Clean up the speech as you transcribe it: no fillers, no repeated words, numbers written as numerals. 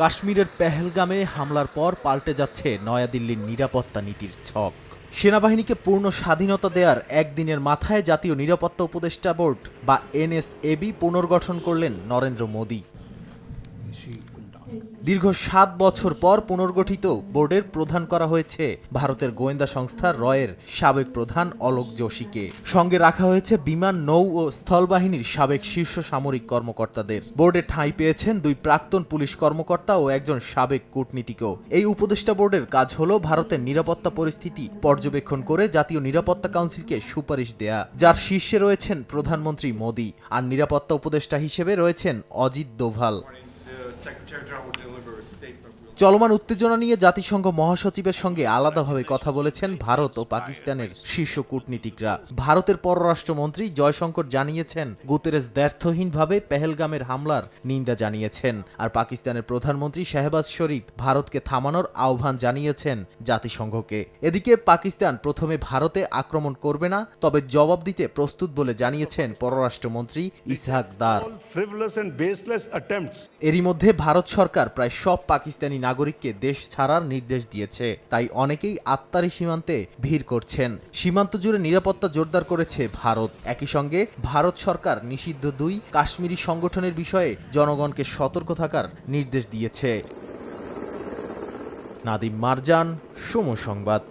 কাশ্মীরের পেহেলগামে হামলার পর পাল্টে যাচ্ছে নয়াদিল্লির নিরাপত্তা নীতির ছক। সেনাবাহিনীকে পূর্ণ স্বাধীনতা দেওয়ার একদিনের মাথায় জাতীয় নিরাপত্তা উপদেষ্টা বোর্ড বা এনএসএবি পুনর্গঠন করলেন নরেন্দ্র মোদি। দীর্ঘ ৭ বছর পর পুনর্গঠিত বোর্ডের প্রধান করা হয়েছে ভারতের গোয়েন্দা সংস্থা রয়ের সাবেক প্রধান অলোক যোশীকে। সঙ্গে রাখা হয়েছে বিমান, নৌ ও স্থলবাহিনীর সাবেক শীর্ষ সামরিক কর্মকর্তাদের। বোর্ডে ঠাঁই পেয়েছেন ২ প্রাক্তন পুলিশ কর্মকর্তা ও একজন সাবেক কূটনীতিকও। এই উপদেষ্টা বোর্ডের কাজ হল ভারতের নিরাপত্তা পরিস্থিতি পর্যবেক্ষণ করে জাতীয় নিরাপত্তা কাউন্সিলকে সুপারিশ দেয়া, যার শীর্ষে রয়েছেন প্রধানমন্ত্রী মোদি আর নিরাপত্তা উপদেষ্টা হিসেবে রয়েছেন অজিত দোভাল। চলমান উত্তেজনা নিয়ে জাতিসংঘ মহাসচিবের সঙ্গে আলাদাভাবে কথা বলেছেন ভারত ও পাকিস্তানের শীর্ষ কূটনীতিকরা। ভারতের পররাষ্ট্রমন্ত্রী জয়শঙ্কর জানিয়েছেন গুতেরেস দ্ব্যর্থহীনভাবে পেহেলগামের হামলার নিন্দা জানিয়েছেন, আর পাকিস্তানের প্রধানমন্ত্রী শাহবাজ শরীফ ভারতকে থামানোর আহ্বান জানিয়েছেন জাতিসংঘকে। এদিকে পাকিস্তান প্রথমে ভারতে আক্রমণ করবে না, তবে জবাব দিতে প্রস্তুত বলে জানিয়েছেন পররাষ্ট্রমন্ত্রী ইসহাক দার। এরই মধ্যে ভারত সরকার প্রায় সব পাকিস্তানি নাগরিককে দেশ ছাড়ার নির্দেশ দিয়েছে, তাই অনেকেই আত্মারি সীমান্তে ভিড় করছেন। সীমান্ত জুড়ে নিরাপত্তা জোরদার করেছে ভারত। একই সঙ্গে ভারত সরকার নিষিদ্ধ ২ কাশ্মীরি সংগঠনের বিষয়ে জনগণকে সতর্ক থাকার নির্দেশ দিয়েছে। নাদিম মারজান, সময় সংবাদ।